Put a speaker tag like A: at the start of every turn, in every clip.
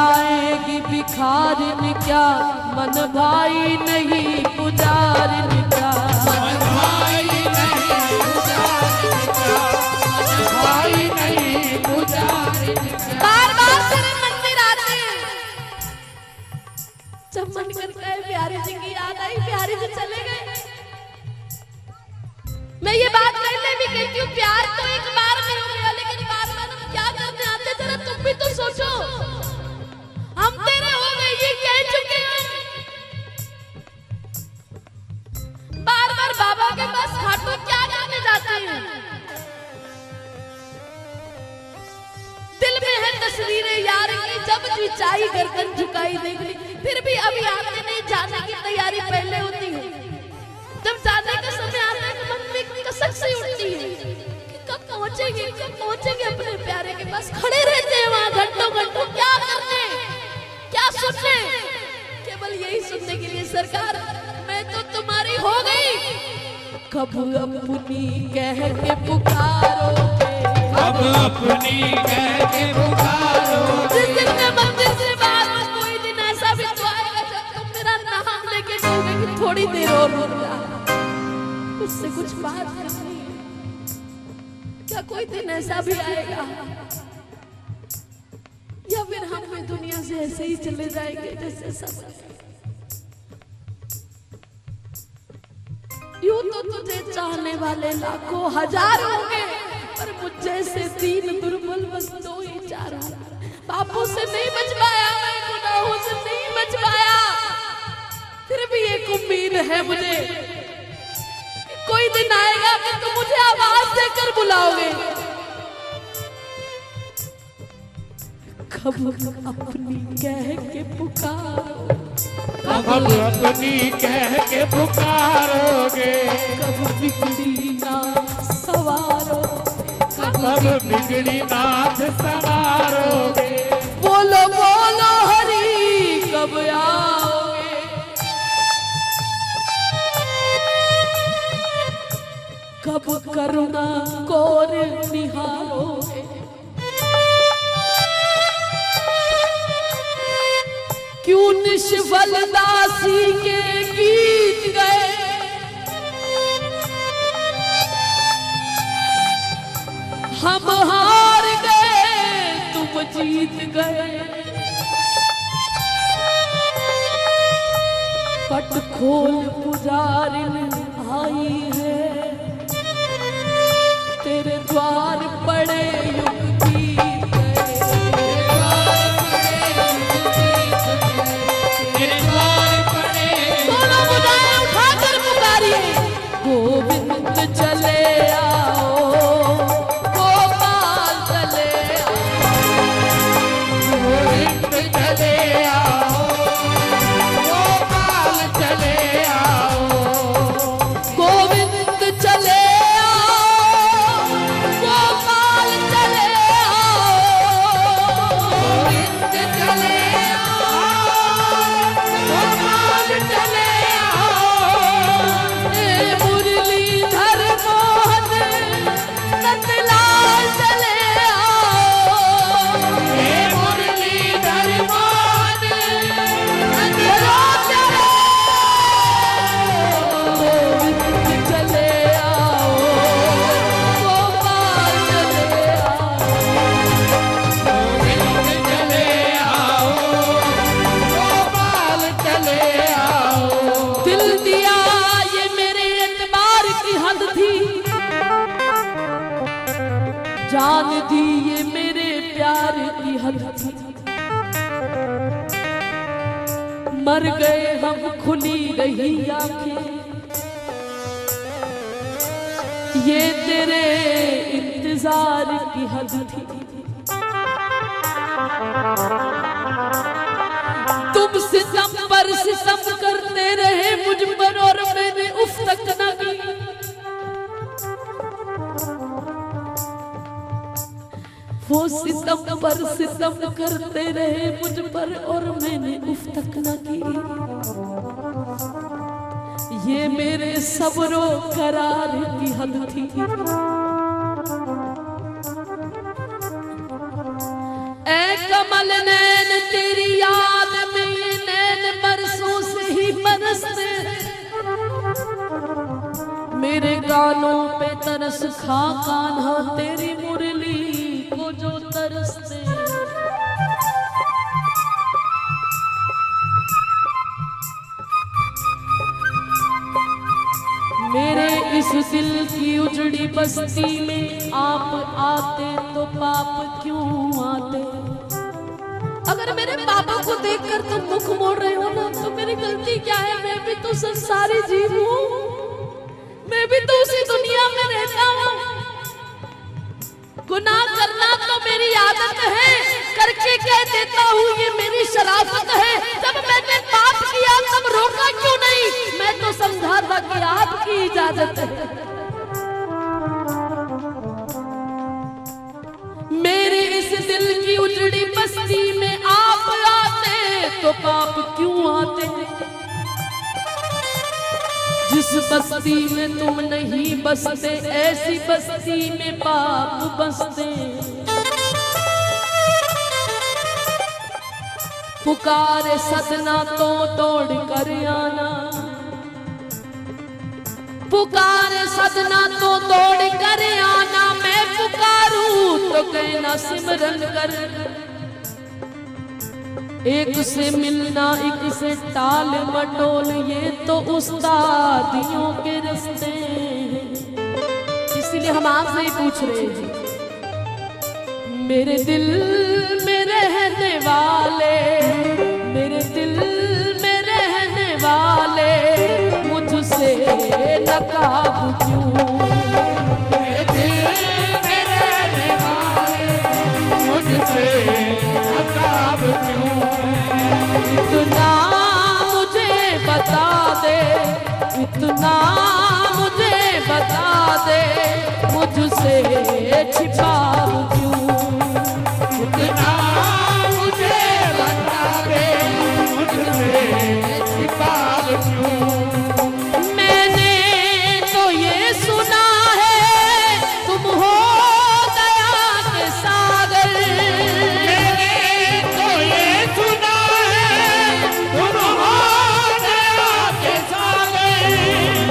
A: जाएगी भिखारिन क्या, मन भाई नहीं पुजारिन क्या,
B: मन भाई नहीं पुजारिन क्या, मन भाई नहीं पुजारिन क्या।
A: बार बार तेरे मंदिर आते हैं, जब मन करता है प्यारे जी की याद आई, प्यारे जी चले गए। मैं ये बात पहले भी कहती हूँ, प्यार तो एक बार में हो गया, लेकिन बार बार हम क्या करने आते, जरा तुम भी तो सोचो। हम तेरे हो गए ये कह चुके हैं, बार बार बाबा के पास खाटू क्या करने जाते हैं। दिल में है तस्वीरें यार की, जब जी चाही गर्दन झुकाई देख ली, फिर भी अभी आते नहीं, जाने की तैयारी पहले होती है। जब जाने का समय आता है तो मन में कसक सी उठती है कि कब पहुंचेंगे अपने प्यारे के पास। खड़े रहते हैं वहां घंटों घंटों, क्या करने, क्या सुनने, केवल यही सुनने के लिए सरकार मैं तो तुम्हारी हो गई। कब अपनी कह के पुकारोगे,
B: अब अपनी कह के पुकारोगे।
A: जिस दिन मैं मंदिर से बाहर, कोई दिन ऐसा भी तो आएगा जब तुम मेरा नाम लेके कहोगे कि थोड़ी देर और रुक जा, उससे कुछ बात करनी है। क्या कोई दिन ऐसा भी आएगा, या फिर हम भी दुनिया से ऐसे ही चले जाएंगे जैसे सब। यूं तो तुझे चाहने वाले लाखों हजार होंगे, पर मुझ जैसे दीन दुर्बल बस दो ही चार। पापों से नहीं बच पाया मैं, गुनाहों से नहीं बच पाया, फिर भी एक उम्मीद है मुझे, कोई दिन आएगा कि तुम मुझे आवाज देकर बुलाओगे। कब अपनी कह के पुकारो,
B: अब अपनी कह के पुकारोगे।
A: कब बिगड़ी ना सवारो,
B: कब बिगड़ी नाथ सवारोगे।
A: बोलो बोलो हरी कब आओगे। कब करुणा कोर निहारोगे। क्यों निष्फल दासी के गीत गए, हम हार गए तुम जीत गए। पट खोल पुजारिन आई है, तेरे द्वार पड़े युग बीत गए। दोनों बुझाएं उठाकर पुकारिए, गोविंद चले आओ, गोपाल चले आओ,
B: गोविंद चले आओ, गोपाल चले आओ।
A: गोविंद चले आओ, गोपाल चले आओ,
B: गोविंद चले आओ, गोपाल चले आओ।
A: हे मुरलीधर मोहन नंदलाल चले आओ,
B: हे मुरलीधर मोहन
A: नंदलाल चले आओ, गोविंद चले आओ, गोपाल चले आओ।
B: गोविंद चले आओ, गोपाल चले आओ।
A: दिल दिया ये मेरे एतबार की हद थी, जान दी ये मेरे प्यार की हद थी। मर गए हम खुली रही आंखें, ये तेरे इंतजार की हद थी। तुम सितम पर सितम करते रहे मुझ पर और मैंने उफ तक न की। वो सितम पर सितम करते रहे मुझ पर और मैंने उफ तक न की। ये मेरे सब्रो करार की हद थी। ऐ कमल नैन तेरी तरस खा कान्हा तेरी मुरली को जो तरसते। मेरे इस दिल की उजड़ी बस्ती में आप आते तो पाप क्यों आते। अगर मेरे पापा को देखकर तुम मुख मोड़ रहे हो ना तो मेरी गलती क्या है। मैं भी तो संसारी जीव हूँ, मैं भी तो उसी दुनिया में रहता हूँ। गुनाह करना तो मेरी आदत है, करके कह देता हूँ ये मेरी शराफत है। जब मैंने पाप किया तब रोका क्यों नहीं, मैं तो समझा था कि आपकी इजाजत है। मेरे इस दिल की उजड़ी बस्ती में आप आते तो पाप क्यों आते। जिस बस्ती में तुम नहीं बसते ऐसी बस्ती में पाप बसते। पुकारे सदना तो दौड़ कर आना, पुकारे सदना तो दौड़ कर आना। मैं पुकारूं तो कहना सिमरन कर। एक से मिलना एक से टाल मटोल ये तो उस्तादियों के रिश्ते हैं। इसलिए हम आपसे ही पूछ रहे हैं, मेरे दिल में रहने वाले, मेरे दिल में रहने वाले मुझसे नकाब क्यों।
B: मेरे दिल में रहने वाले मुझसे नकाब क्यों।
A: इतना मुझे बता दे, इतना मुझे बता दे मुझसे छिपाव क्यों।
B: इतना मुझे बता दे मुझसे छिपाव क्यों।
A: मैंने तो ये सुना है तुम हो दया के सागर।
B: मैंने तो ये सुना है तुम हो दया के सागर।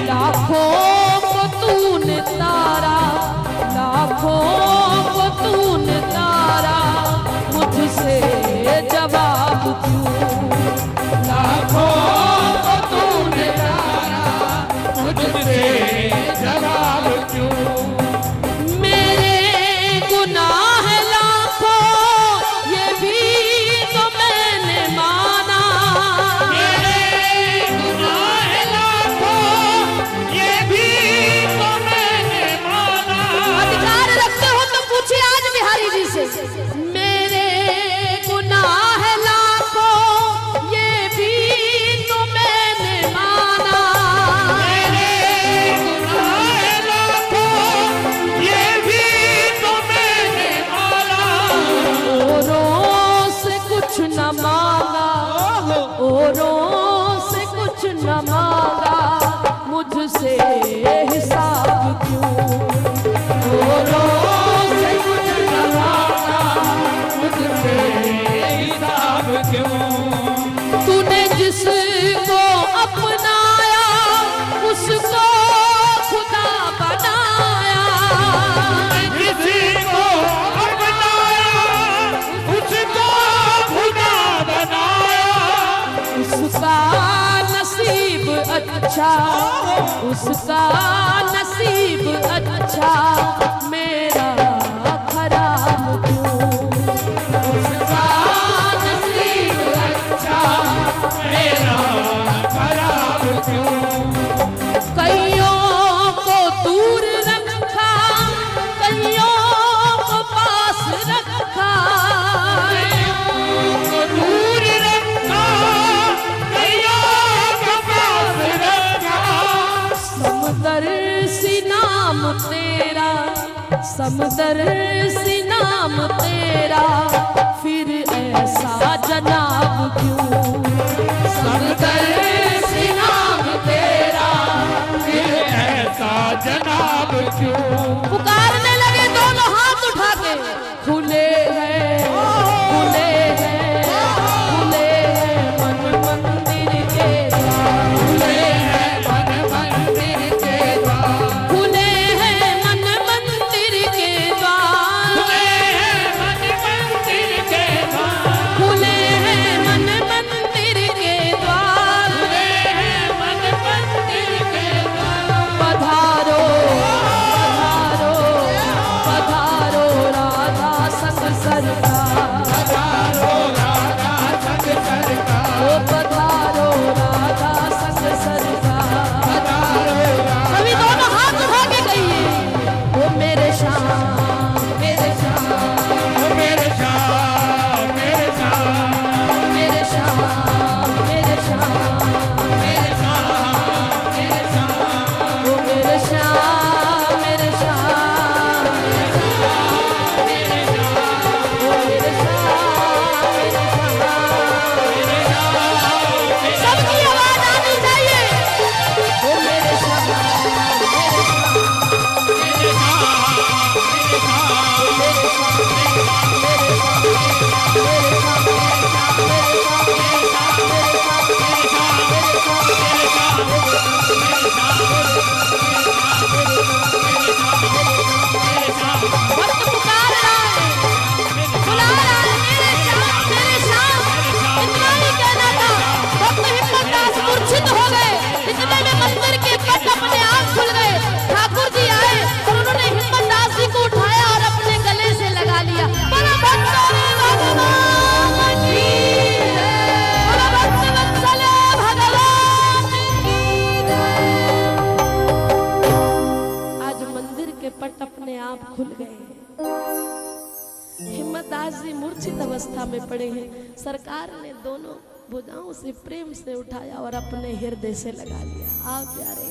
A: लाखों को तूने तारा, लाखों को तूने तारा मुझसे जवाब क्यों।
B: लाखों को तूने तारा मुझसे जवाब क्यों।
A: मेरे गुनाह लाखों ये भी तो मैंने माना।
B: मेरे गुनाह लाखों ये भी तो मैंने माना।
A: अधिकार रखते हो तो पूछिए आज बिहारी जी से। मेरे गुनाह लाखों ये भी तो मैंने माना।
B: मेरे गुनाह लाखों ये भी तो मैंने माना।
A: औरों से कुछ न मांगा, औरों से कुछ न मांगा मुझसे हिसाब क्यों। औरों से कुछ न मांगा
B: मुझसे हिसाब क्यों।
A: तूने जिसको अपनाया उसको खुदा बनाया।
B: किसी को अपनाया उसको खुदा बनाया।
A: उसका नसीब अच्छा, उसका नसीब अच्छा मेरा खराब क्यों। उसका नसीब अच्छा
B: मेरा खराब क्यों।
A: कईयों को दूर रखा, कईयों को पास रखा।
B: को दूर रखा कईयों को पास रखा।
A: समदर्शी नाम तेरा, समदर्शी नाम तेरा फिर ऐसा जनाब क्यों। समदर्शी नाम तेरा
B: फिर ऐसा जनाब क्यों।
A: पुकारने लगे दोनों हाथ उठा के। खुले हैं, खुले हैं, खुले हैं मन मंदिर के द्वार।
B: खुले हैं मन मंदिर के द्वार।
A: खुले हैं मन आंख खुल गए हैं। हिम्मतदास जी मूर्छित अवस्था में पड़े हैं। सरकार ने दोनों भुजाओं से प्रेम से उठाया और अपने हृदय से लगा लिया। आओ प्यारे,